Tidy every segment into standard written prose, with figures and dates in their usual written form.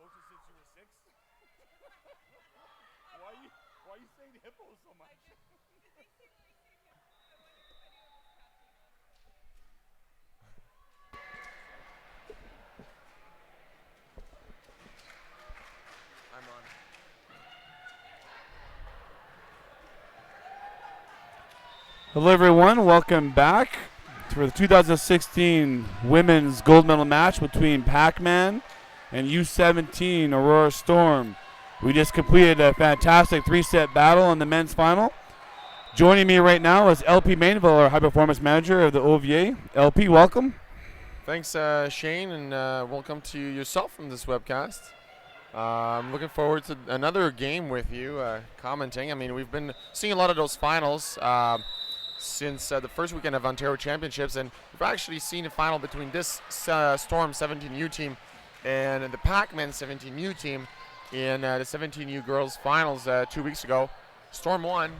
coaches since you were 6? why are you saying hippo so much? I'm on. Hello, everyone. Welcome back for the 2016 women's gold medal match between Pac-Man and U17 Aurora Storm. We just completed a fantastic 3-set battle in the men's final. Joining me right now is LP Mainville, our high-performance manager of the OVA. LP, welcome. Thanks, Shane, and welcome to yourself from this webcast. I'm looking forward to another game with you, commenting. I mean, we've been seeing a lot of those finals since the first weekend of Ontario Championships, and we've actually seen a final between this Storm 17U team and the Pac-Man 17U team in the 17U girls finals 2 weeks ago. Storm won.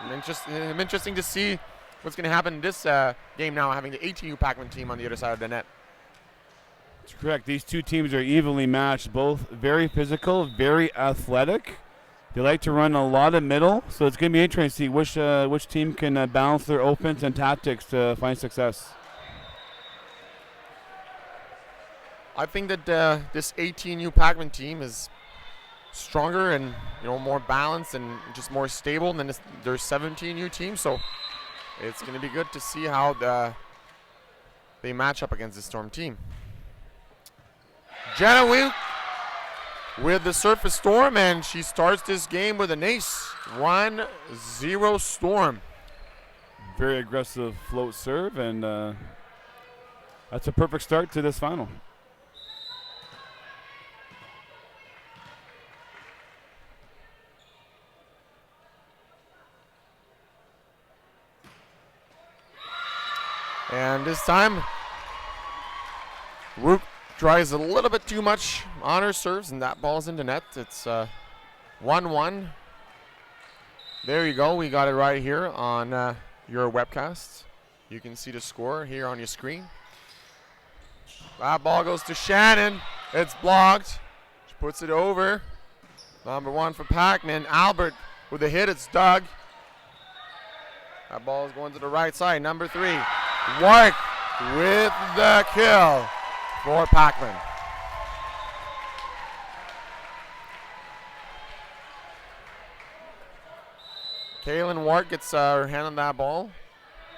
Interesting to see what's going to happen in this game now, having the 18U Pac-Man team on the other side of the net. That's correct. These two teams are evenly matched, both very physical, very athletic. They like to run a lot of middle, so it's going to be interesting to see which team can balance their offense and tactics to find success. I think that this 18U Pac-Man team is stronger and more balanced and just more stable than their 17U team, so it's going to be good to see how they match up against the Storm team. Jenna with the Surface Storm, and she starts this game with an ace. 1-0 Storm. Very aggressive float serve, and that's a perfect start to this final. And this time, Rook tries a little bit too much on her serves, and that ball's into net. It's 1-1. There you go. We got it right here on your webcast. You can see the score here on your screen. That ball goes to Shannon. It's blocked. She puts it over. Number 1 for Pac-Man. Albert with a hit. It's Doug. That ball is going to the right side. Number 3. Wark with the kill for Pac-Man. Kaylin Wark gets her hand on that ball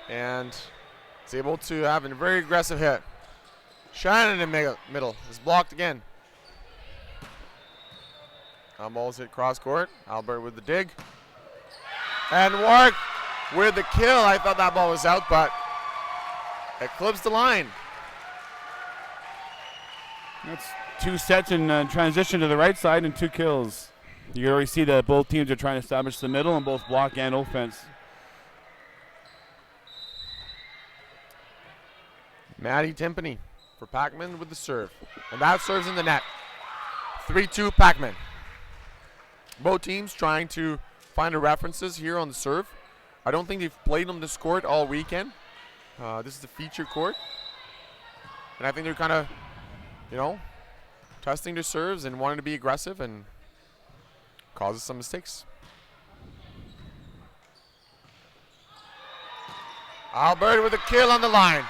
and is able to have a very aggressive hit. Shannon in the middle is blocked again. Ball's hit cross court. Albert with the dig. And Wark with the kill. I thought that ball was out, but it clips the line. That's 2 sets in transition to the right side and 2 kills. You can already see that both teams are trying to establish the middle in both block and offense. Maddie Timpany for Pac-Man with the serve. And that serves in the net. 3-2 Pac-Man. Both teams trying to find the references here on the serve. I don't think they've played on this court all weekend. This is the feature court. And I think they're kind of, testing their serves and wanting to be aggressive and causes some mistakes. Albert with a kill on the line.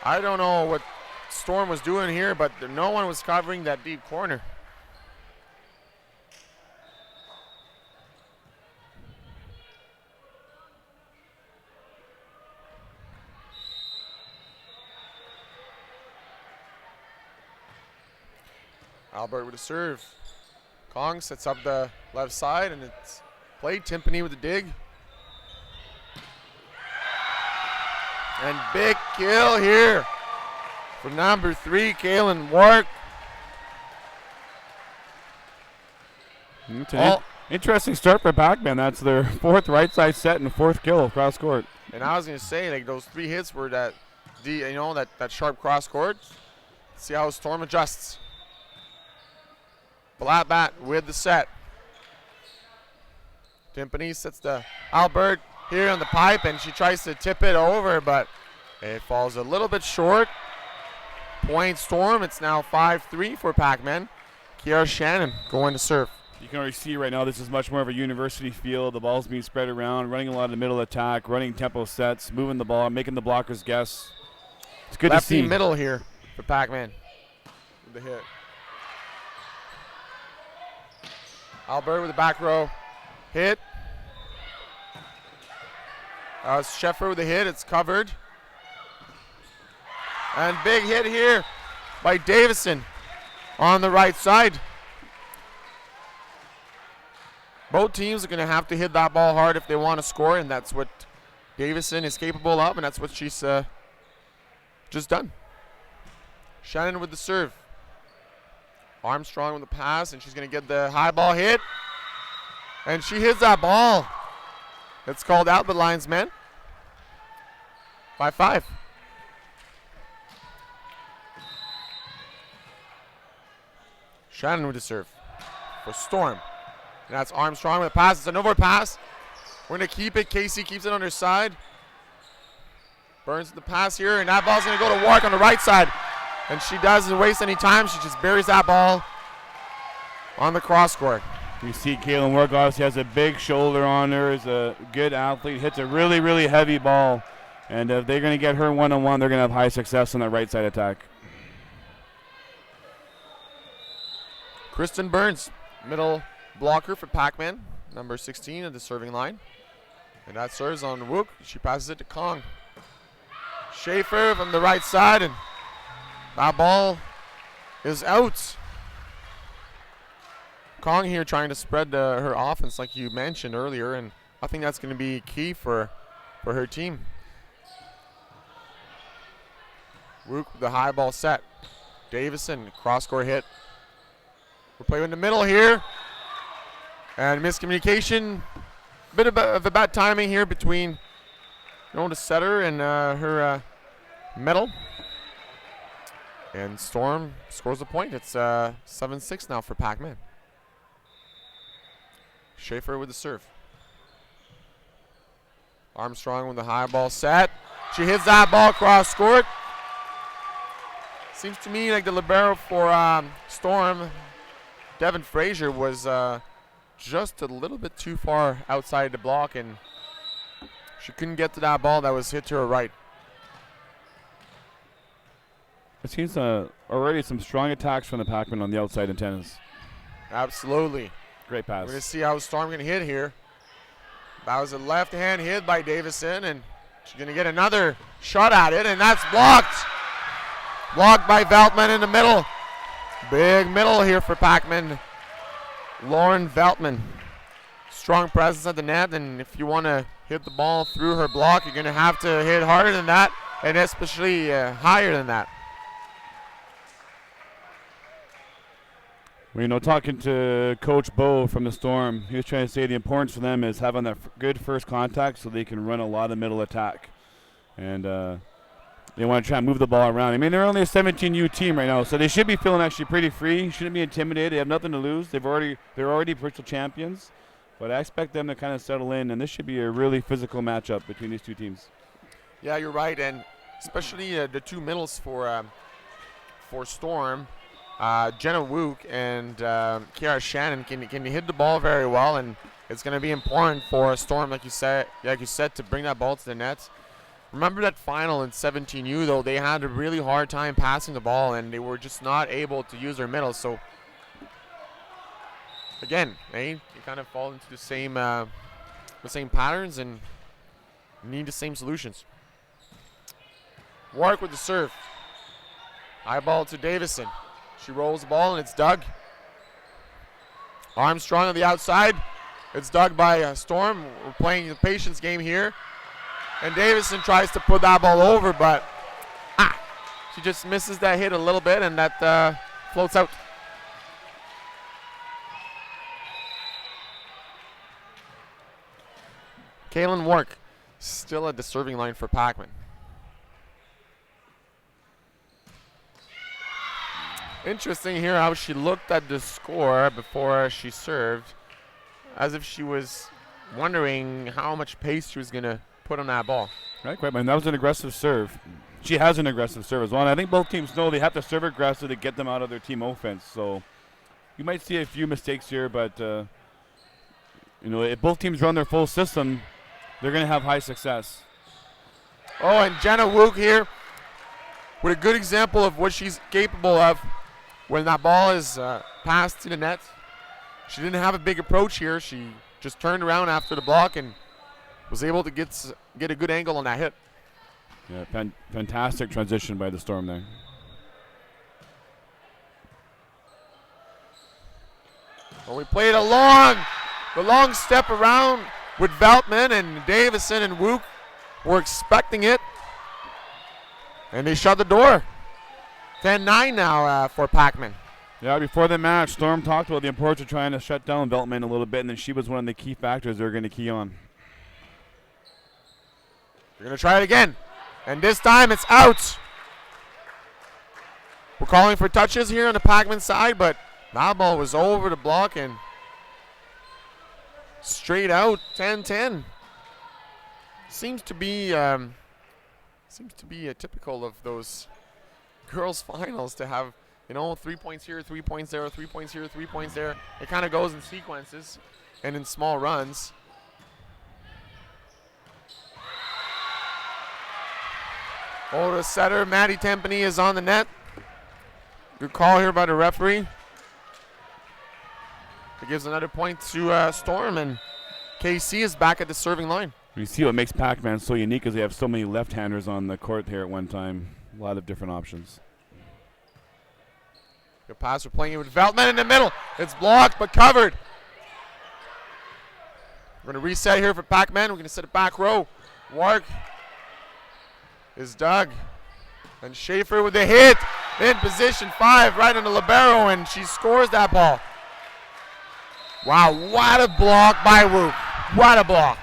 I don't know what Storm was doing here, but no one was covering that deep corner. Albert with a serve. Kong sets up the left side, and it's played. Timpany with the dig. And big kill here for number 3, Kaylin Wark. Interesting start for Pac-Man. That's their 4th right side set and 4th kill cross court. And I was going to say, those 3 hits were that sharp cross court. See how Storm adjusts. Flat bat with the set. Timpany sets the Albert here on the pipe, and she tries to tip it over, but it falls a little bit short. point Storm. It's now 5-3 for Pac-Man. Kiara Shannon going to serve. You can already see right now this is much more of a university field. The ball's being spread around, running a lot of middle attack, running tempo sets, moving the ball, making the blockers guess. It's good to see. Lefty middle here for Pac-Man with the hit. Albert with the back row hit. Sheffer with the hit. It's covered. And big hit here by Davison on the right side. Both teams are going to have to hit that ball hard if they want to score, and that's what Davison is capable of, and that's what she's just done. Shannon with the serve. Armstrong with the pass, and she's going to get the high ball hit. And she hits that ball. It's called out the lines, man. 5-5. Shannon with the serve for Storm. And that's Armstrong with the pass. It's an over pass. We're going to keep it. Casey keeps it on her side. Burns the pass here, and that ball's going to go to Warwick on the right side. And she doesn't waste any time. She just buries that ball on the cross court. You see Kaylin Warwick obviously has a big shoulder on her. Is a good athlete. Hits a really, really heavy ball. And if they're going to get her one-on-one, they're going to have high success on that right side attack. Kristen Burns, middle blocker for Pac-Man, number 16 at the serving line. And that serves on Wook. She passes it to Kong. Schaefer from the right side, and that ball is out. Kong here trying to spread her offense like you mentioned earlier, and I think that's going to be key for her team. Wook with the high ball set. Davison, cross-court hit. We're playing in the middle here. And miscommunication. Bit of a bad timing here between the setter and her medal. And Storm scores a point. It's 7-6 now for Pac-Man. Schaefer with the serve. Armstrong with the high ball set. She hits that ball cross court. Seems to me like the libero for Storm, Devin Frazier, was just a little bit too far outside the block, and she couldn't get to that ball that was hit to her right. It seems already some strong attacks from the Pac-Man on the outside antennas. Absolutely. Great pass. We're going to see how Storm going to hit here. That was a left-hand hit by Davison, and she's going to get another shot at it, and that's blocked. Blocked by Veltman in the middle. Big middle here for Pac-Man. Lauren Veltman. Strong presence at the net, and if you want to hit the ball through her block, you're going to have to hit harder than that, and especially higher than that. Well, talking to Coach Bo from the Storm, he was trying to say the importance for them is having that good first contact so they can run a lot of middle attack. And they want to try and move the ball around. I mean, they're only a 17U team right now, so they should be feeling actually pretty free. Shouldn't be intimidated. They have nothing to lose. They're already Bristol champions. But I expect them to kind of settle in, and this should be a really physical matchup between these two teams. Yeah, you're right, and especially the two middles for Storm. Jenna Wook and Kiara Shannon can hit the ball very well, and it's going to be important for Storm, like you said, to bring that ball to the net. Remember that final in 17U, though, they had a really hard time passing the ball, and they were just not able to use their middle. So, again, you kind of fall into the same patterns and need the same solutions. Warwick with the serve. High ball to Davison. She rolls the ball, and it's dug. Armstrong on the outside. It's dug by Storm. We're playing the patience game here. And Davison tries to put that ball over, but she just misses that hit a little bit, and that floats out. Kaylin Warwick still at the serving line for Pac-Man. Interesting here how she looked at the score before she served, as if she was wondering how much pace she was going to put on that ball. Right, quite. And that was an aggressive serve. she has an aggressive serve as well. And I think both teams know they have to serve aggressive to get them out of their team offense. So you might see a few mistakes here, but if both teams run their full system, they're going to have high success. Oh, and Jenna Wook here with a good example of what she's capable of when that ball is passed to the net. She didn't have a big approach here. She just turned around after the block and was able to get a good angle on that hit. Yeah, fantastic transition by the Storm there. Well, we played the long step around with Veltman, and Davison and Wook were expecting it. And they shut the door. 10-9 now for Pac-Man. Yeah, before the match, Storm talked about the importance of trying to shut down Veltman a little bit, and then she was one of the key factors they were going to key on. They're going to try it again. And this time it's out. We're calling for touches here on the Pac-Man side, but that ball was over the block and straight out. 10-10. Seems to be typical of those girls finals to have 3 points here, 3 points there, 3 points here, 3 points there. It kind of goes in sequences and in small runs. Oh, the setter, Maddie Tempany, is on the net. Good call here by the referee. It gives another point to Storm, and KC is back at the serving line. You see what makes Pac-Man so unique is they have so many left-handers on the court here at one time. A lot of different options. Good pass. We're playing it with Veltman in the middle. It's blocked but covered. We're going to reset here for Pac-Man. We're going to set it back row. Wark is dug. And Schaefer with the hit in position 5 right on the libero, and she scores that ball. Wow, what a block by Wook. What a block.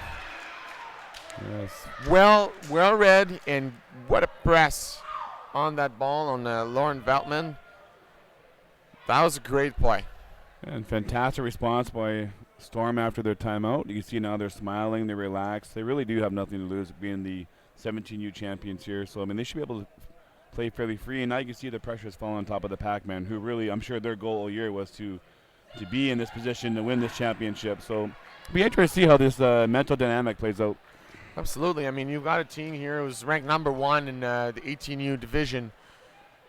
Yes. Well read, and what a press on that ball on Lauren Veltman. That was a great play. And fantastic response by Storm after their timeout. You can see now they're smiling, they're relaxed. They really do have nothing to lose being the 17U champions here. So, they should be able to play fairly free. And now you can see the pressure is falling on top of the Pac-Man, who really, I'm sure their goal all year was to be in this position to win this championship. So it'll be interesting to see how this mental dynamic plays out. Absolutely. You've got a team here who's ranked number 1 in the 18U division.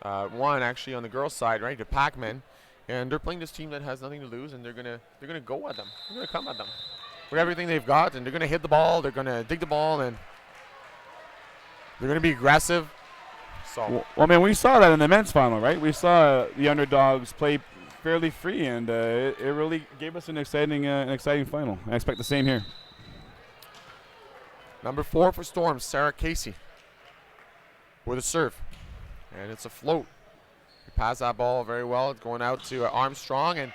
1 actually on the girls' side, right? The Pac-Man. And they're playing this team that has nothing to lose, and they're gonna go at them. They're gonna come at them with everything they've got, and they're gonna hit the ball. They're gonna dig the ball, and they're gonna be aggressive. So, we saw that in the men's final, right? We saw the underdogs play fairly free, and it really gave us an exciting final. I expect the same here. Number 4 for Storm, Sarah Casey, with a serve, and it's a float. Pass that ball very well. It's going out to Armstrong, and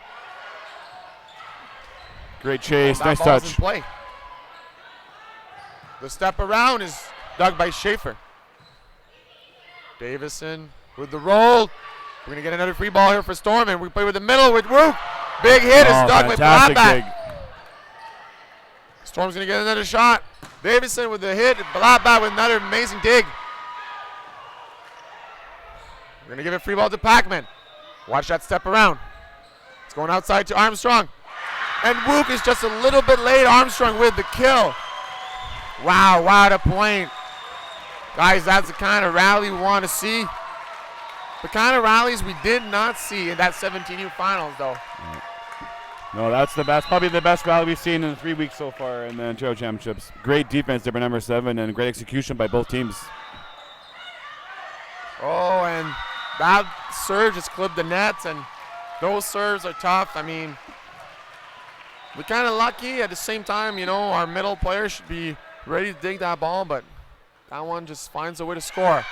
great chase, nice ball's touch. In play. The step around is dug by Schaefer. Davison with the roll. We're gonna get another free ball here for Storm, and we play with the middle with Wook. Big hit is dug with Blatback. Storm's gonna get another shot. Davison with the hit, Blatback with another amazing dig. We're going to give a free ball to Pac-Man. Watch that step around. It's going outside to Armstrong. And Wook is just a little bit late. Armstrong with the kill. Wow, what a point. Guys, that's the kind of rally we want to see. The kind of rallies we did not see in that 17U finals, though. No, that's probably the best rally we've seen in 3 weeks so far in the Ontario Championships. Great defense there by number 7, and great execution by both teams. Oh, and that serve just clipped the net, and those serves are tough. We're kind of lucky. At the same time, our middle player should be ready to dig that ball, but that one just finds a way to score.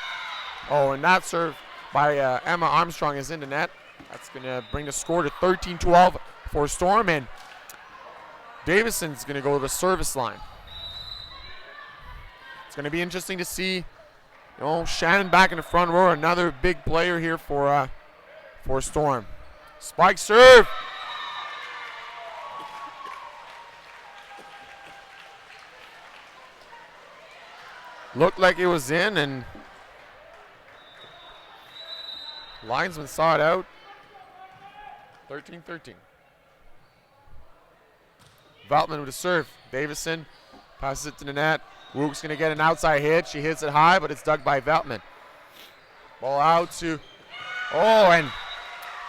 Oh, and that serve by Emma Armstrong is in the net. That's going to bring the score to 13-12 for Storm, and Davison's going to go to the service line. It's going to be interesting to see Shannon back in the front row, another big player here for Storm. Spike serve. Looked like it was in, and Linesman saw it out. 13-13. Veltman with a serve. Davison passes it to the net. Wook's going to get an outside hit. She hits it high, but it's dug by Veltman. Ball out to, and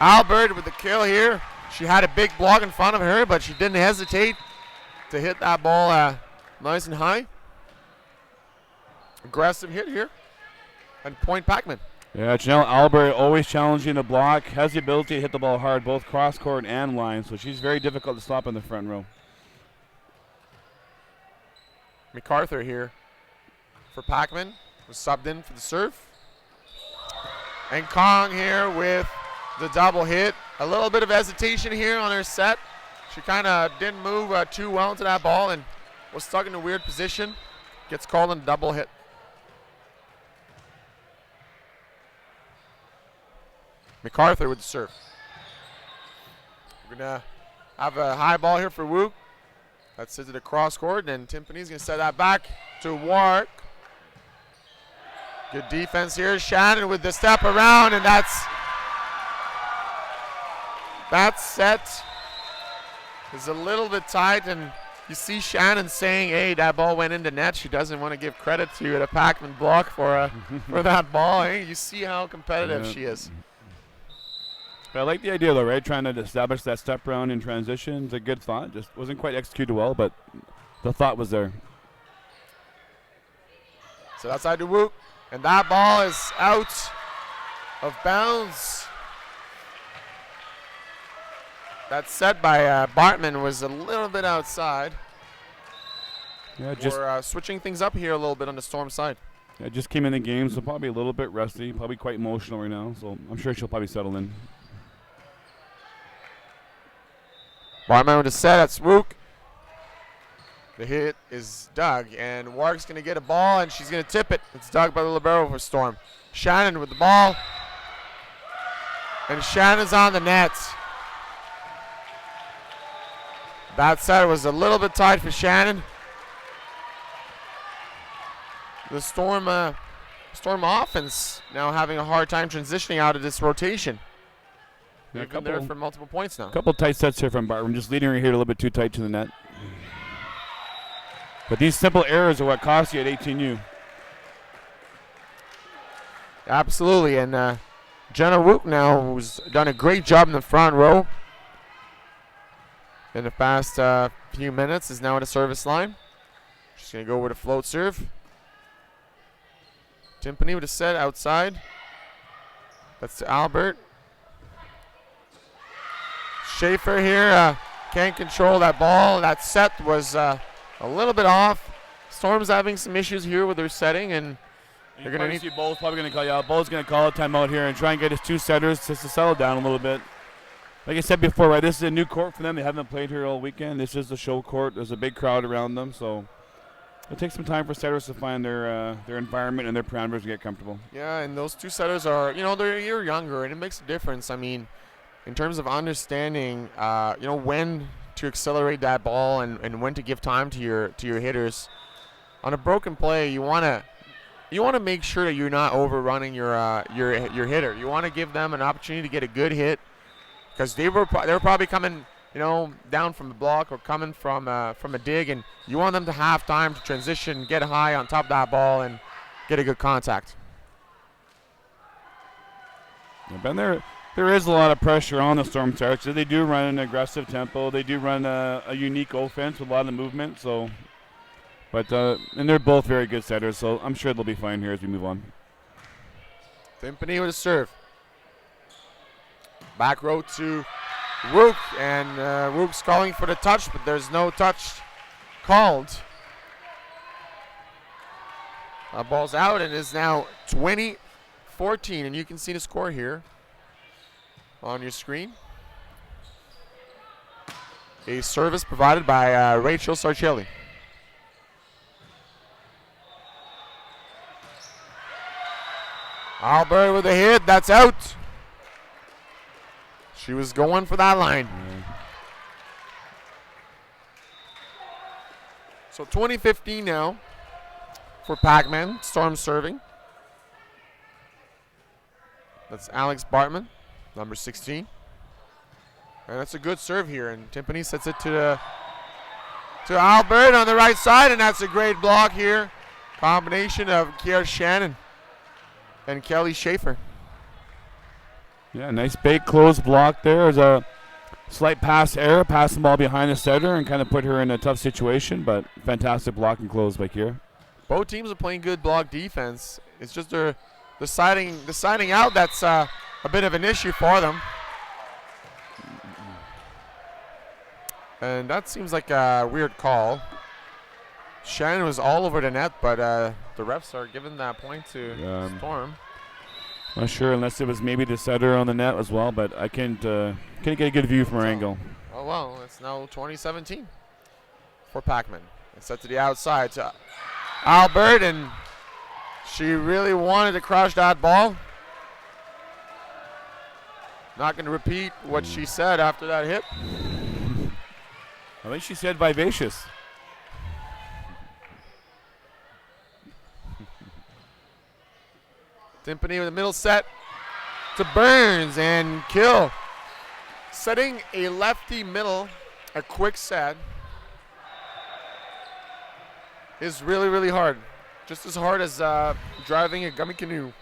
Albert with the kill here. She had a big block in front of her, but she didn't hesitate to hit that ball nice and high. Aggressive hit here. And point Pac-Man. Yeah, Janelle Albert always challenging the block, has the ability to hit the ball hard, both cross court and line, so she's very difficult to stop in the front row. MacArthur here for Pac-Man, was subbed in for the serve. And Kong here with the double hit. A little bit of hesitation here on her set. She kind of didn't move too well into that ball and was stuck in a weird position. Gets called in a double hit. MacArthur with the serve. We're going to have a high ball here for Wook. That's into the cross court, and Timpani's going to set that back to Wark. Good defense here. Shannon with the step around, and that's set. Is a little bit tight, and you see Shannon saying, hey, that ball went into net. She doesn't want to give credit to the Pac-Man block for that ball. Hey, you see how competitive she is. But I like the idea, though, right? Trying to establish that step around in transition. It's a good thought. Just wasn't quite executed well, but the thought was there. So outside to Wook, and that ball is out of bounds. That set by Bartman was a little bit outside. Yeah, just we're switching things up here a little bit on the Storm side. Yeah, just came in the game, so probably a little bit rusty, probably quite emotional right now. So I'm sure she'll probably settle in. Bartman with a set, that's Wook. The hit is dug, and Wark's going to get a ball, and she's going to tip it. It's dug by the libero for Storm. Shannon with the ball, and Shannon's on the net. That set was a little bit tight for Shannon. The Storm offense now having a hard time transitioning out of this rotation. Yeah, They've been there for multiple points now. A couple tight sets here from Bartman, just leading her here a little bit too tight to the net. But these simple errors are what cost you at 18U. Absolutely, and Jenna Wook now, who's done a great job in the front row in the past few minutes, is now at a service line. She's going to go with a float serve. Timpani with a set outside. That's to Albert. Schaefer here can't control that ball. That set was a little bit off. Storm's having some issues here with their setting, and they're going to need. Bowles probably going to call you out. Bowles going to call a timeout here and try and get his two setters just to settle down a little bit. Like I said before, right, this is a new court for them. They haven't played here all weekend. This is the show court. There's a big crowd around them, so it'll take some time for setters to find their environment and their parameters to get comfortable. Yeah, and those two setters are, they're a year younger, and it makes a difference. I mean, in terms of understanding, when to accelerate that ball and when to give time to your hitters. On a broken play, you want to make sure that you're not overrunning your hitter. You want to give them an opportunity to get a good hit, because they were probably coming down from the block or coming from a dig, and you want them to have time to transition, get high on top of that ball, and get a good contact. Yeah, Ben, there is a lot of pressure on the Storm Stars. They do run an aggressive tempo. They do run a unique offense with a lot of movement. So, and they're both very good setters. So I'm sure they'll be fine here as we move on. Timpani with a serve. Back row to Wook, and Wook's calling for the touch, but there's no touch called. Ball's out, and is now 20-14, and you can see the score here on your screen. A service provided by Rachel Sarcelli. Albert with a hit, that's out. She was going for that line. So 20-15 now for Pac-Man. Storm serving. That's Alex Bartman, number 16. And that's a good serve here. And Timpani sets it to Albert on the right side. And that's a great block here. Combination of Kier Shannon and Kelly Schaefer. Yeah, nice big close block there. There's a slight pass error, pass the ball behind the setter and kind of put her in a tough situation, but fantastic block and close by Kier. Both teams are playing good block defense. It's just the siding out that's a bit of an issue for them. And that seems like a weird call. Shannon was all over the net, but the refs are giving that point to Storm. Not sure unless it was maybe the setter on the net as well, but I can't get a good view from our angle. Oh well, it's now 2017 for Pacman. It's set to the outside to Albert, and she really wanted to crush that ball. Not going to repeat what she said after that hit. I think she said vivacious. Timpani with the middle set to Burns and kill. Setting a lefty middle, a quick set, is really, really hard. Just as hard as driving a gummy canoe.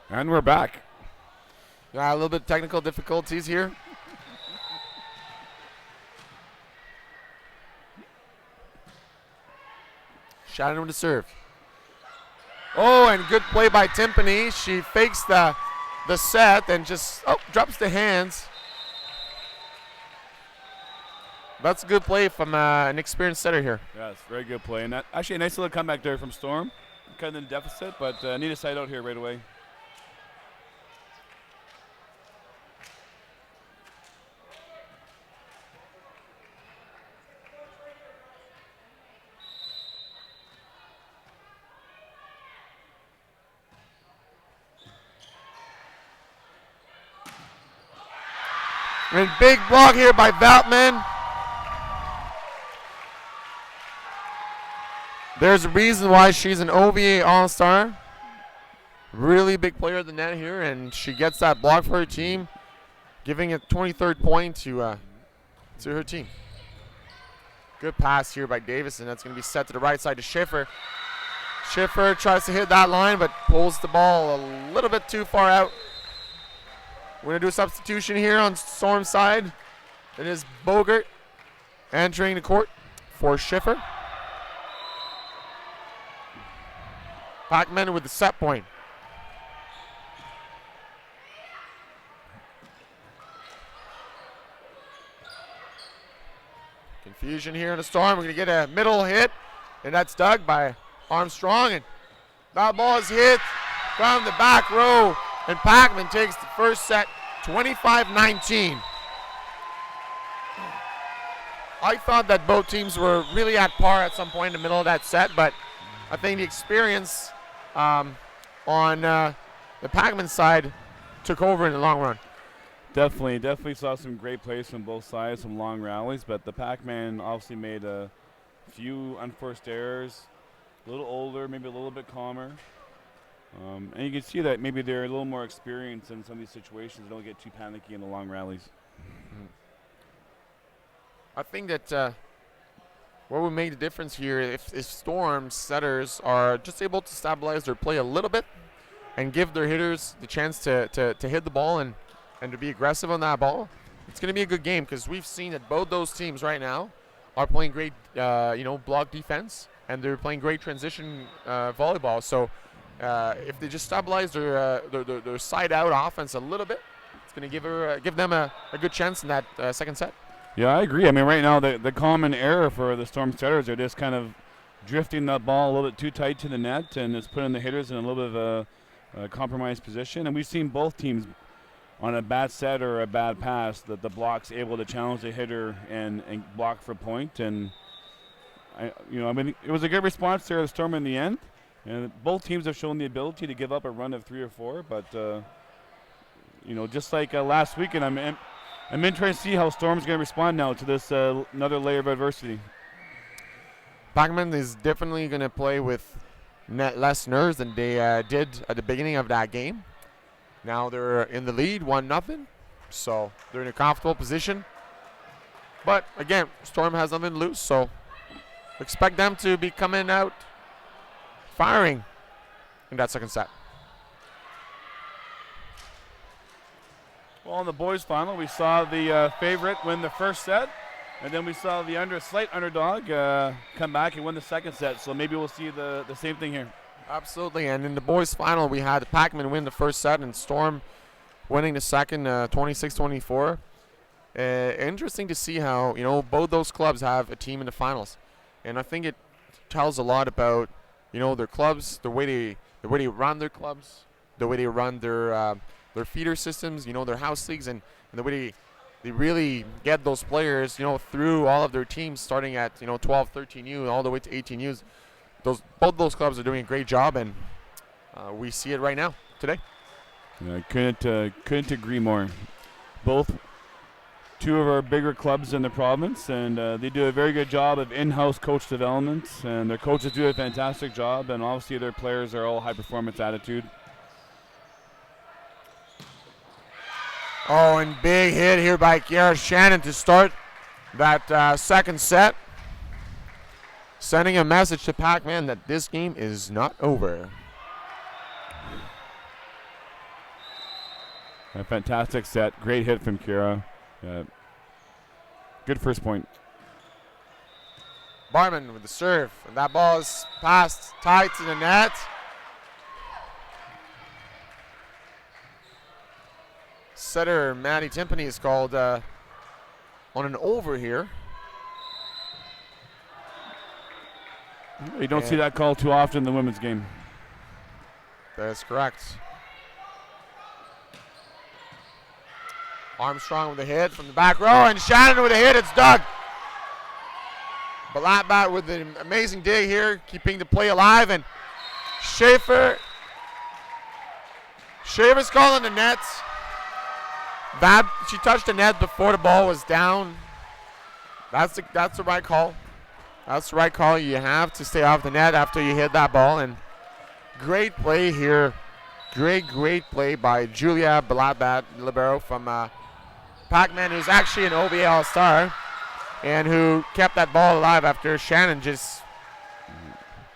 And we're back. A little bit of technical difficulties here. Shannon with the serve. Oh, and good play by Timpani. She fakes the set and just drops the hands. That's a good play from an experienced setter here. Yes, very good play. And that, actually a nice little comeback there from Storm. Kind of in deficit, but need a side out here right away. And big block here by Valtman. There's a reason why she's an OVA All-Star. Really big player at the net here, and she gets that block for her team, giving a 23rd point to her team. Good pass here by Davis, and that's going to be set to the right side to Schiffer. Schiffer tries to hit that line, but pulls the ball a little bit too far out. We're going to do a substitution here on Storm's side. It is Bogert entering the court for Schiffer. Pacman with the set point. Confusion here in the Storm. We're going to get a middle hit, and that's dug by Armstrong. And that ball is hit from the back row, and Pacman takes the first set 25-19. I thought that both teams were really at par at some point in the middle of that set, but I think the experience on the Pacman side took over in the long run. Definitely saw some great plays from both sides, some long rallies, but the Pac-Man obviously made a few unforced errors, a little older, maybe a little bit calmer. And you can see that maybe they're a little more experienced in some of these situations. They don't get too panicky in the long rallies. I think that what would make the difference here if Storm setters are just able to stabilize their play a little bit and give their hitters the chance to hit the ball and to be aggressive on that ball, it's going to be a good game, because we've seen that both those teams right now are playing great block defense, and they're playing great transition volleyball. So if they just stabilize their side out offense a little bit, it's going to give them a good chance in that second set. Yeah, I agree. I mean, right now the common error for the Storm setters are just kind of drifting that ball a little bit too tight to the net, and it's putting the hitters in a little bit of a compromised position. And we've seen both teams on a bad set or a bad pass that the block's able to challenge the hitter and block for point. And I mean, it was a good response there to Storm in the end. And both teams have shown the ability to give up a run of 3 or 4, but just like last weekend, I'm interested to see how Storm's going to respond now to this another layer of adversity. Pac-Man is definitely going to play with less nerves than they did at the beginning of that game. Now they're in the lead, 1-0, so they're in a comfortable position. But again, Storm has nothing to lose, so expect them to be coming out firing in that second set. Well, in the boys' final, we saw the favorite win the first set, and then we saw the slight underdog come back and win the second set. So maybe we'll see the same thing here. Absolutely, and in the boys' final, we had Pac-Man win the first set and Storm winning the second, 26-24. Interesting to see how both those clubs have a team in the finals, and I think it tells a lot about their clubs, the way they run their clubs, the way they run their feeder systems, their house leagues, and the way they really get those players through all of their teams, starting at 12, 13U all the way to 18Us. Both those clubs are doing a great job, and we see it right now today. Yeah, I couldn't agree more. Both two of our bigger clubs in the province, and they do a very good job of in-house coach development, and their coaches do a fantastic job, and obviously their players are all high-performance attitude. Oh, and big hit here by Kiara Shannon to start that second set, sending a message to Pac-Man that this game is not over. A fantastic set. Great hit from Kiara. Good first point. Barman with the serve, and that ball is passed tight to the net. Setter Maddie Timpany is called on an over here. You don't see that call too often in the women's game. That's correct. Armstrong with a hit from the back row, and Shannon with a hit. It's dug. Balatbat with an amazing dig here, keeping the play alive, and Schaefer's calling the net. She touched the net before the ball was down. That's the right call. That's the right call. You have to stay off the net after you hit that ball, and great play here. Great play by Julia Balatbat, libero from Pac-Man, who's actually an OVA All-Star, and who kept that ball alive after Shannon just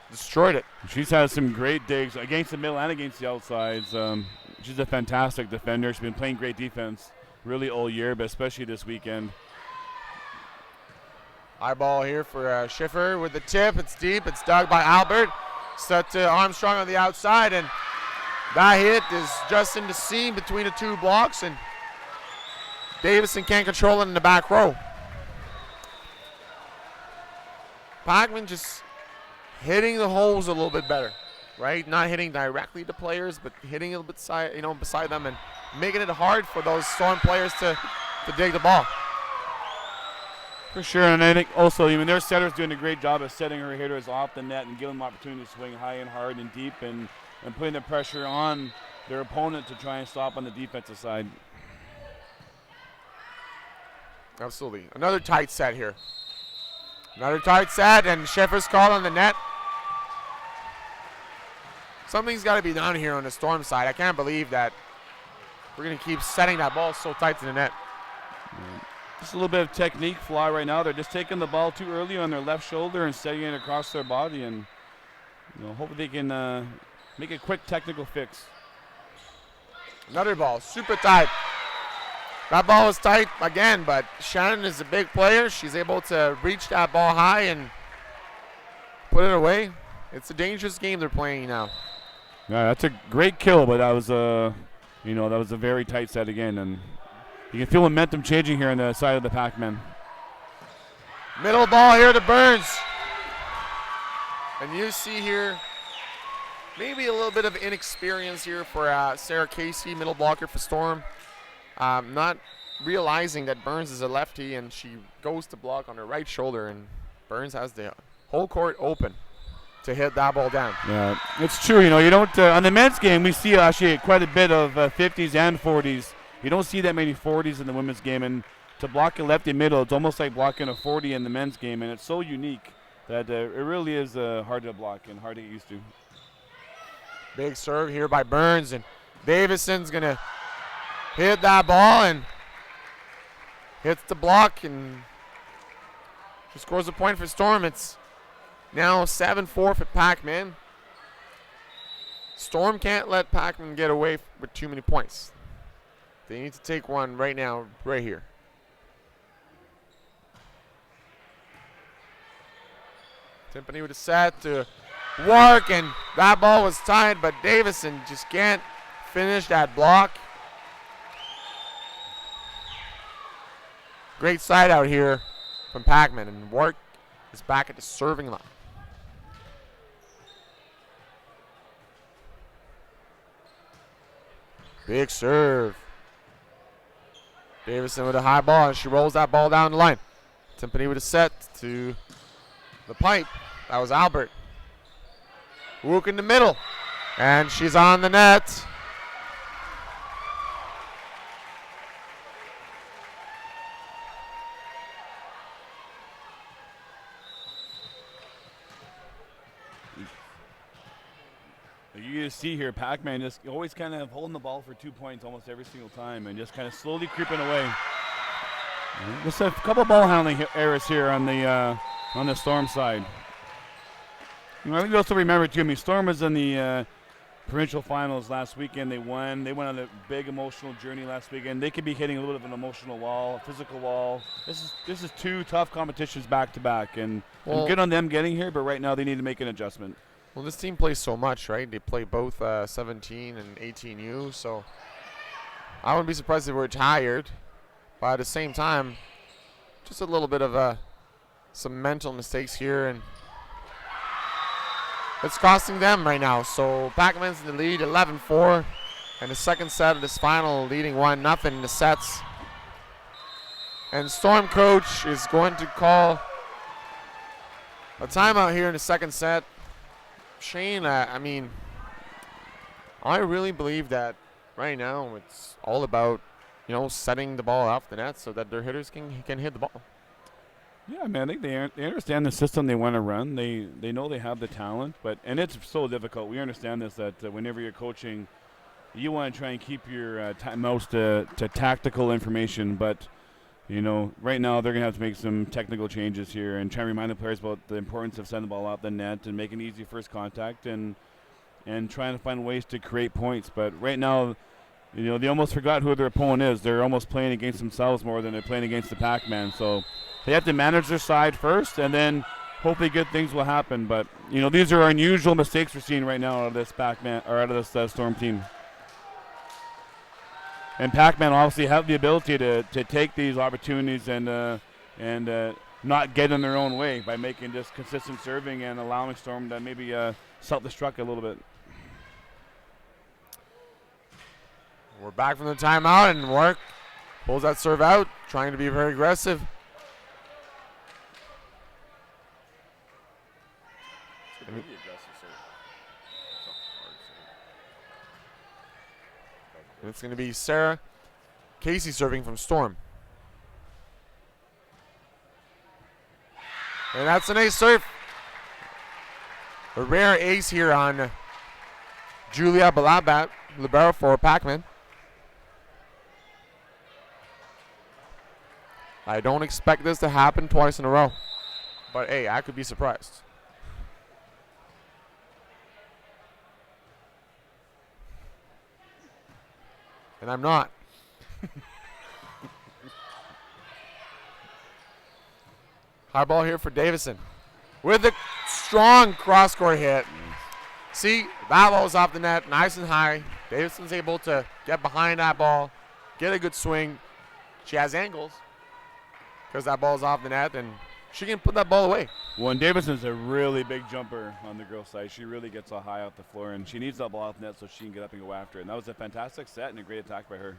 destroyed it. She's had some great digs against the middle and against the outsides. She's a fantastic defender. She's been playing great defense really all year, but especially this weekend. High ball here for Schiffer with the tip. It's deep. It's dug by Albert. Set to Armstrong on the outside, and that hit is just in the seam between the two blocks, and Davison can't control it in the back row. Pac-Man just hitting the holes a little bit better, right? Not hitting directly to players, but hitting a little bit beside them and making it hard for those Storm players to dig the ball. For sure, and I think also, their setter's doing a great job of setting her hitters off the net and giving them opportunity to swing high and hard and deep, and putting the pressure on their opponent to try and stop on the defensive side. Absolutely. Another tight set here. Another tight set, and Schiffer's call on the net. Something's got to be done here on the Storm side. I can't believe that we're going to keep setting that ball so tight to the net. Just a little bit of technique flaw right now. They're just taking the ball too early on their left shoulder and setting it across their body, and hopefully they can make a quick technical fix. Another ball, super tight. That ball is tight again, but Shannon is a big player. She's able to reach that ball high and put it away. It's a dangerous game they're playing now. Yeah, that's a great kill, but that was a very tight set again, and you can feel momentum changing here on the side of the Pac-Man. Middle ball here to Burns. And you see here maybe a little bit of inexperience here for Sarah Casey, middle blocker for Storm. Not realizing that Burns is a lefty, and she goes to block on her right shoulder, and Burns has the whole court open. to hit that ball down. Yeah, it's true. You know, you don't on the men's game we see actually quite a bit of 50s and 40s. You don't see that many 40s in the women's game, and to block a lefty middle, it's almost like blocking a 40 in the men's game, and it's so unique that it really is hard to block and hard to get used to. Big serve here by Burns, and Davidson's gonna hit that ball and hits the block, and she scores a point for Storm. It's now 7-4 for Pac-Man. Storm can't let Pac-Man get away with too many points. They need to take one right now, right here. Timpani with a set to work, and that ball was tied, but Davison just can't finish that block. Great side out here from Pac-Man, and Work is back at the serving line. Big serve. Davison with a high ball, and she rolls that ball down the line. Timpani with a set to the pipe. That was Albert. Wook in the middle, and she's on the net. You see here, Pac-Man just always kind of holding the ball for 2 points almost every single time, and just kind of slowly creeping away. Just a couple ball handling errors here on the Storm side. You know, I think you also remember too. I mean, Storm was in the provincial finals last weekend. They won. They went on a big emotional journey last weekend. They could be hitting a little bit of an emotional wall, a physical wall. This is two tough competitions back to back, and good on them getting here. But right now they need to make an adjustment. Well, this team plays so much, right? They play both 17 and 18U, so I wouldn't be surprised if we're tired. But at the same time, just a little bit of some mental mistakes here, and it's costing them right now. So Pac-Man's in the lead, 11-4, and the second set of this final leading 1-0 in the sets. And Storm coach is going to call a timeout here in the second set. Shane, I mean, I really believe that right now it's all about, you know, setting the ball off the net so that their hitters can hit the ball. Yeah, man, I think they understand the system they want to run. They know they have the talent, and it's so difficult. We understand this, that whenever you're coaching, you want to try and keep your most to tactical information, but you know, right now they're going to have to make some technical changes here and try and remind the players about the importance of sending the ball off the net and making easy first contact and trying to find ways to create points. But right now, you know, they almost forgot who their opponent is. They're almost playing against themselves more than they're playing against the Pac-Man. So they have to manage their side first, and then hopefully good things will happen. But, you know, these are unusual mistakes we're seeing right now out of this Pac-Man or out of this Storm team. And Pac-Man obviously have the ability to take these opportunities and not get in their own way by making just consistent serving and allowing Storm to maybe self-destruct a little bit. We're back from the timeout, and Work pulls that serve out, trying to be very aggressive. And it's going to be Sarah Casey serving from Storm. And that's an ace serve. A rare ace here on Julia Balabat, libero for Pac-Man. I don't expect this to happen twice in a row. But hey, I could be surprised. And I'm not. High ball here for Davison. With a strong cross-court hit. See, that ball was off the net, nice and high. Davison's able to get behind that ball, get a good swing. She has angles because that ball's off the net, and she can put that ball away. Well, and Davison's a really big jumper on the girls' side. She really gets high off the floor, and she needs that ball off the net so she can get up and go after it. And that was a fantastic set and a great attack by her.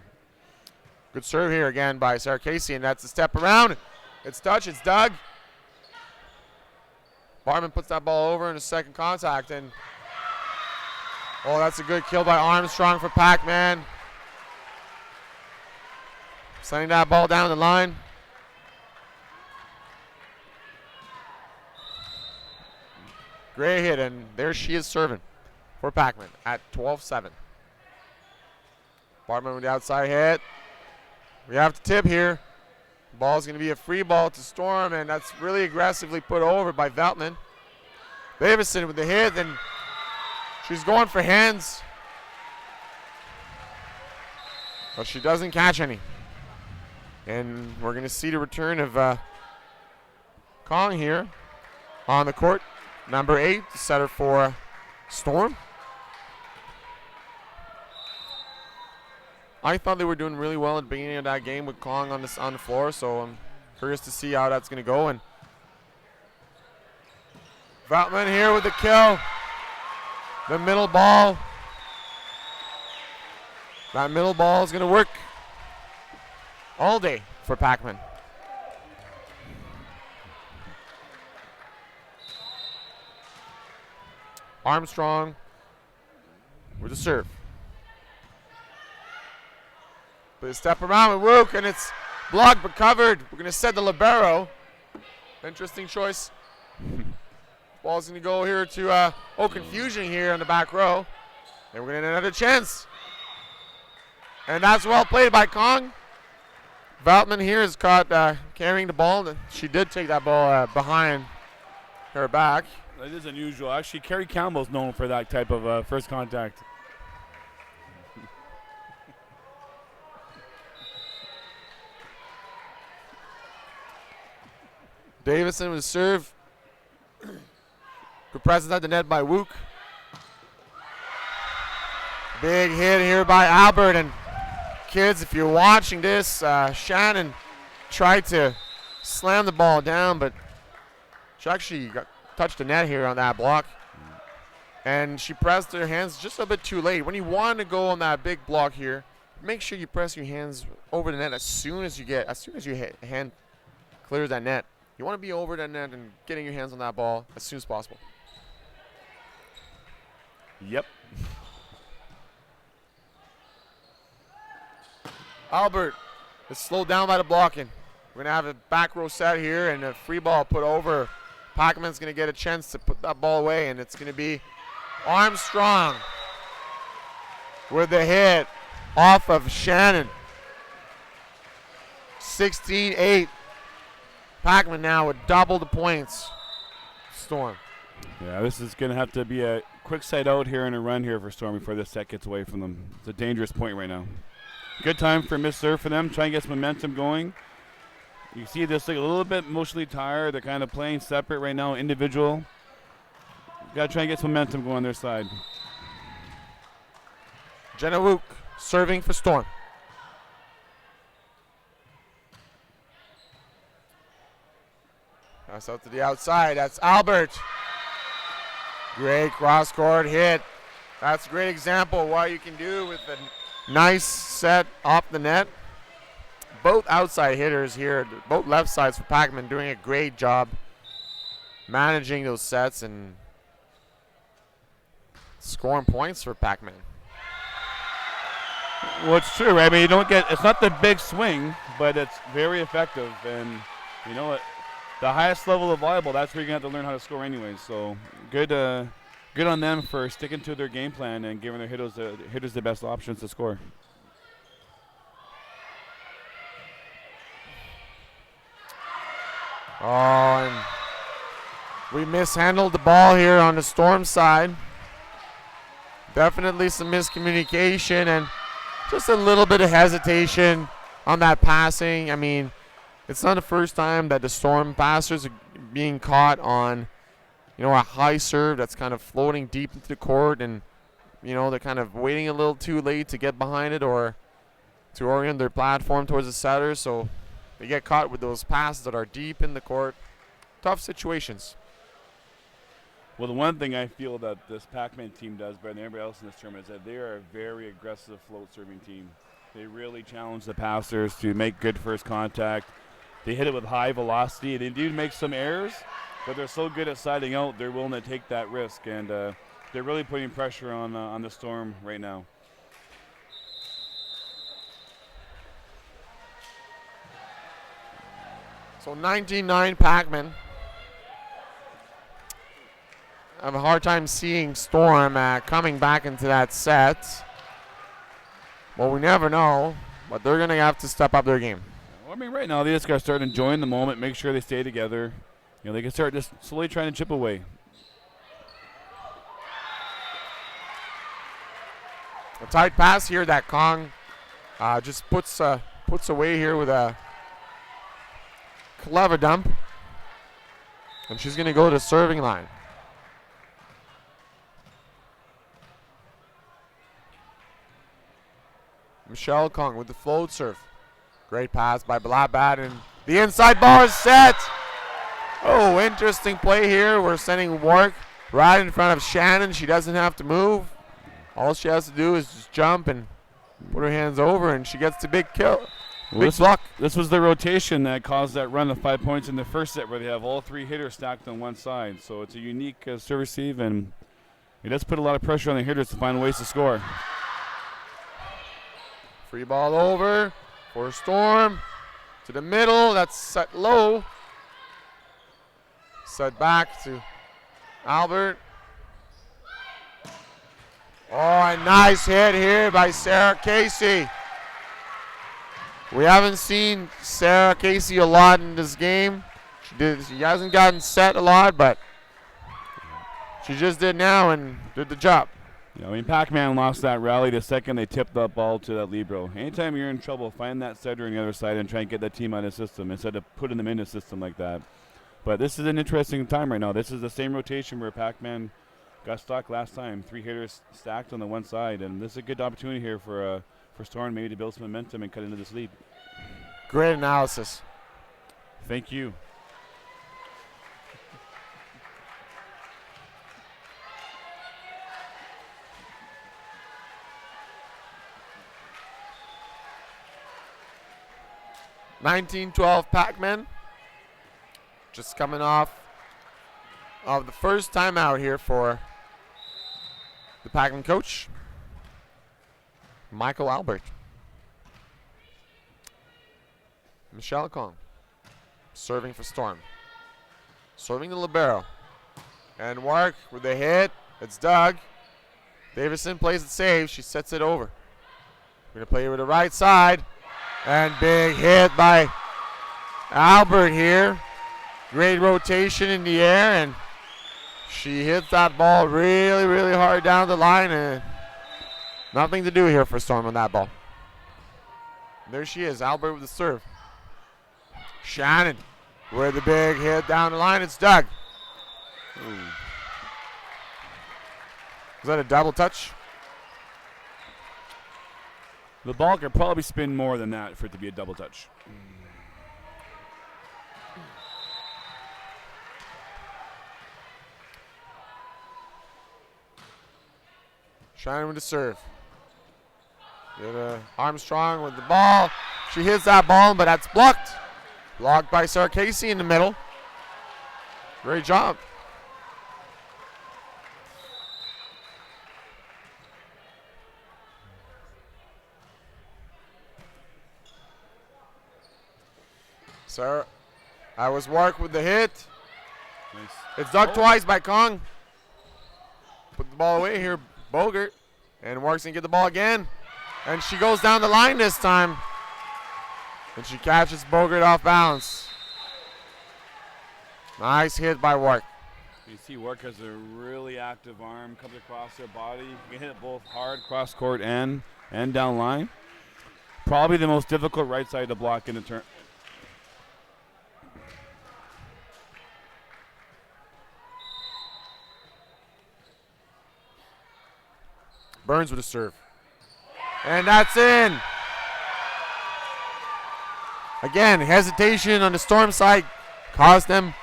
Good serve here again by Sarah Casey, and that's a step around. It's touch, it's dug. Bartman puts that ball over in a second contact, and oh, that's a good kill by Armstrong for Pac-Man. Sending that ball down the line. Great hit, and there she is serving for Pac-Man at 12-7. Bartman with the outside hit. We have to tip here. Ball's going to be a free ball to Storm, and that's really aggressively put over by Veltman. Davison with the hit, and she's going for hands. But she doesn't catch any. And we're going to see the return of Kong here on the court. Number 8, the setter for Storm. I thought they were doing really well at the beginning of that game with Kong on the floor, so I'm curious to see how that's going to go. And Veltman here with the kill. The middle ball. That middle ball is going to work all day for Pac-Man. Armstrong with the serve. But a step around with Wook, and it's blocked but covered. We're going to set the libero. Interesting choice. Ball's going to go here to confusion here on the back row. And we're going to get another chance. And that's well played by Kong. Veltman here is caught carrying the ball. She did take that ball behind her back. That is unusual. Actually, Carrie Campbell's known for that type of first contact. Davison with a serve. Good presence at the net by Wook. Big hit here by Albert. And kids, if you're watching this, Shannon tried to slam the ball down, but she actually touched the net here on that block. And she pressed her hands just a bit too late. When you want to go on that big block here, make sure you press your hands over the net as soon as your hand clears that net. You want to be over that net and getting your hands on that ball as soon as possible. Yep. Albert is slowed down by the blocking. We're going to have a back row set here and a free ball put over. Pac-Man's going to get a chance to put that ball away, and it's going to be Armstrong with the hit off of Shannon. 16-8. Pac-Man now with double the points. Storm. Yeah, this is going to have to be a quick side out here and a run here for Storm before this set gets away from them. It's a dangerous point right now. Good time for missed serve for them. Try and get some momentum going. You see this like a little bit emotionally tired. They're kind of playing separate right now, individual. Got to try and get some momentum going on their side. Jenna Wook serving for Storm. Pass out to the outside. That's Albert. Great cross-court hit. That's a great example of what you can do with a nice set off the net. Both outside hitters here, both left sides for Pac-Man, doing a great job managing those sets and scoring points for Pac-Man. Well, it's true. Right? I mean, you don't get, it's not the big swing, but it's very effective. And you know what? The highest level of volleyball, that's where you're going to have to learn how to score anyways. So good on them for sticking to their game plan and giving their hitters the best options to score. Oh, and we mishandled the ball here on the Storm side. Definitely some miscommunication and just a little bit of hesitation on that passing. I mean, it's not the first time that the Storm passers are being caught on, a high serve that's kind of floating deep into the court, and, they're kind of waiting a little too late to get behind it or to orient their platform towards the setter. So they get caught with those passes that are deep in the court. Tough situations. Well, the one thing I feel that this Pac-Man team does better than everybody else in this tournament is that they are a very aggressive float serving team. They really challenge the passers to make good first contact. They hit it with high velocity. They do make some errors, but they're so good at siding out, they're willing to take that risk, and they're really putting pressure on the Storm right now. So 19-9 Pac-Man. I have a hard time seeing Storm coming back into that set. Well, we never know, but they're going to have to step up their game. Well, I mean, right now they just got to start enjoying the moment, make sure they stay together. You know, they can start just slowly trying to chip away. A tight pass here that Kong just puts away here with a clever dump. And she's going to go to the serving line. Michelle Kong with the float serve. Great pass by Blabat, and the inside ball is set. Oh, interesting play here. We're sending Wark right in front of Shannon. She doesn't have to move. All she has to do is just jump and put her hands over, and she gets the big kill. Big block. This was the rotation that caused that run of 5 points in the first set, where they have all three hitters stacked on one side. So it's a unique serve receive, and it does put a lot of pressure on the hitters to find ways to score. Free ball over for Storm. To the middle. That's set low. Set back to Albert. Oh, a nice hit here by Sarah Casey. We haven't seen Sarah Casey a lot in this game. She hasn't gotten set a lot, but she just did now and did the job. Yeah, I mean, Pac-Man lost that rally the second they tipped that ball to that libero. Anytime you're in trouble, find that setter on the other side and try and get that team out of the system instead of putting them in the system like that. But this is an interesting time right now. This is the same rotation where Pac-Man got stuck last time. Three hitters stacked on the one side, and this is a good opportunity here for Storm maybe to build some momentum and cut into this lead. Great analysis. Thank you. (19-12) Pac-Man. Just coming off of the first time out here for the Pac-Man coach, Michael Albert. Michelle Kong serving for Storm. Serving the libero. And Wark with the hit. It's Doug. Davison plays it safe. She sets it over. We're going to play it with the right side. And big hit by Albert here. Great rotation in the air, and she hits that ball really, really hard down the line, and nothing to do here for Storm on that ball. There she is, Albert with the serve. Shannon with the big hit down the line. It's Doug. Ooh. Is that a double touch? The ball could probably spin more than that for it to be a double touch. Shannon with the serve. Armstrong with the ball. She hits that ball, but that's blocked. Blocked by Sarah Casey in the middle. Great job. Sarah, I was Wark with the hit. Nice. It's dug twice by Kong. Put the ball away here, Bogert. And Wark's going to get the ball again. And she goes down the line this time. And she catches Bogert off balance. Nice hit by Wark. You see Wark has a really active arm, comes across their body. You can hit it both hard cross court and down line. Probably the most difficult right side to block in the turn. Burns with a serve. And that's in. Again, hesitation on the Storm side caused them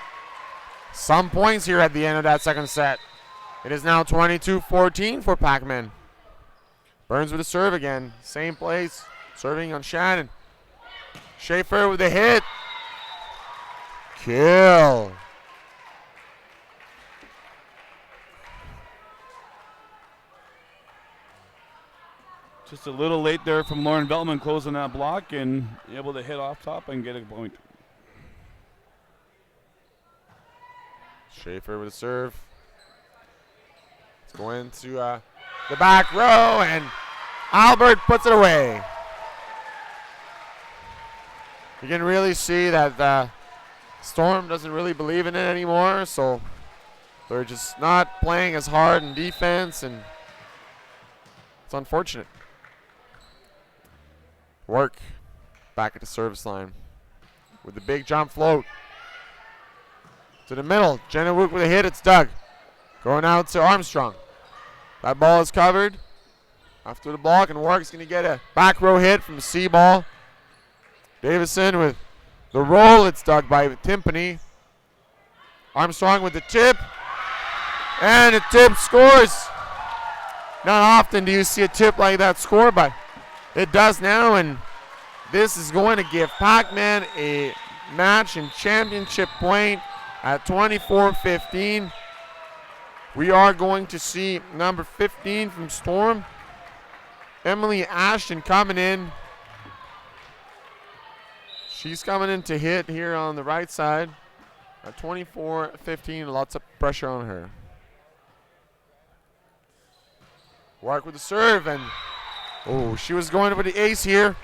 some points here at the end of that second set. It is now 22-14 for Pac-Man. Burns with a serve again. Same place. Serving on Shannon. Schaefer with a hit. Kill. Just a little late there from Lauren Veltman closing that block and able to hit off top and get a point. Schaefer with a serve. Let's go into the back row, and Albert puts it away. You can really see that Storm doesn't really believe in it anymore, so they're just not playing as hard in defense, and it's unfortunate. Work back at the service line with the big jump float. To the middle, Jenna Wook with a hit, it's Doug. Going out to Armstrong. That ball is covered after the block, and Warwick's going to get a back row hit from the C ball. Davison with the roll, it's dug by Timpani. Armstrong with the tip, and a tip scores. Not often do you see a tip like that score, but it does now, and this is going to give Pac-Man a match and championship point at 24-15. We are going to see number 15 from Storm, Emily Ashton, coming in. She's coming in to hit here on the right side at 24-15. Lots of pressure on her. Work with the serve, and oh, she was going for the ace here.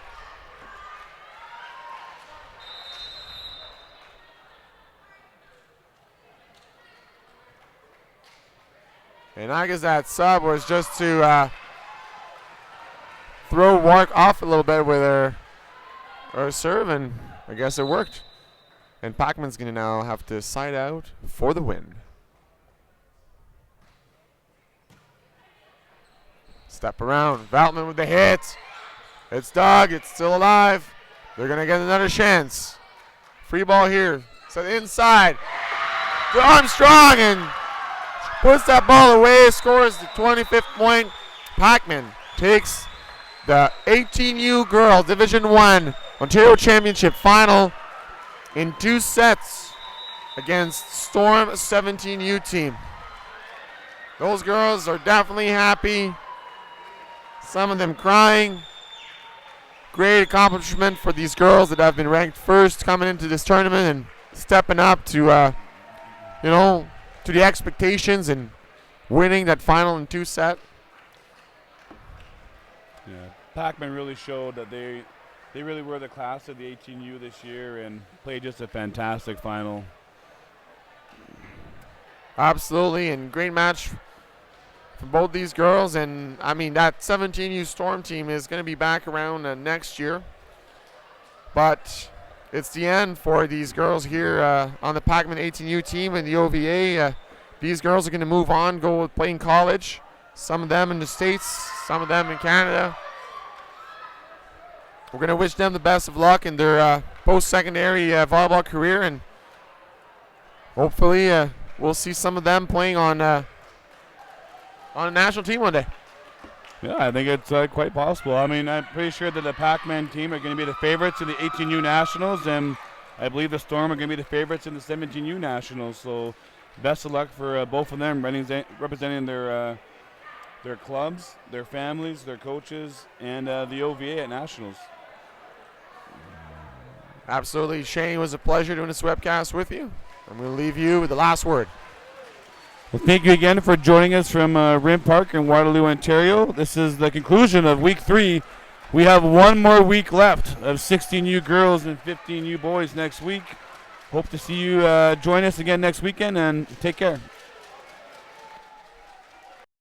And I guess that sub was just to throw Warwick off a little bit with her serve, and I guess it worked. And Pacman's going to now have to side out for the win. Step around. Veltman with the hit. It's Doug. It's still alive. They're going to get another chance. Free ball here. So inside to Armstrong, and puts that ball away. Scores the 25th point. Pacman takes the 18U Girls Division I Ontario Championship final in 2 sets against Storm 17U team. Those girls are definitely happy. Some of them crying. Great accomplishment for these girls that have been ranked first coming into this tournament and stepping up to, to the expectations and winning that final in 2 set. Yeah, Pacman really showed that they really were the class of the 18U this year and played just a fantastic final. Absolutely, and great match for both these girls. And I mean, that 17U Storm team is going to be back around next year. But it's the end for these girls here on the Pacman 18U team and the OVA. These girls are going to move on, go play in college. Some of them in the States, some of them in Canada. We're going to wish them the best of luck in their post-secondary volleyball career, and hopefully we'll see some of them playing on a national team one day. Yeah, I think it's quite possible. I mean, I'm pretty sure that the Pacman team are going to be the favorites in the 18U Nationals, and I believe the Storm are going to be the favorites in the 17U Nationals. So best of luck for both of them representing their clubs, their families, their coaches, and the OVA at Nationals. Absolutely. Shane, it was a pleasure doing this webcast with you. I'm going to leave you with the last word. Well, thank you again for joining us from Rim Park in Waterloo, Ontario. This is the conclusion of Week 3. We have one more week left of 16U girls and 15U boys next week. Hope to see you join us again next weekend, and take care.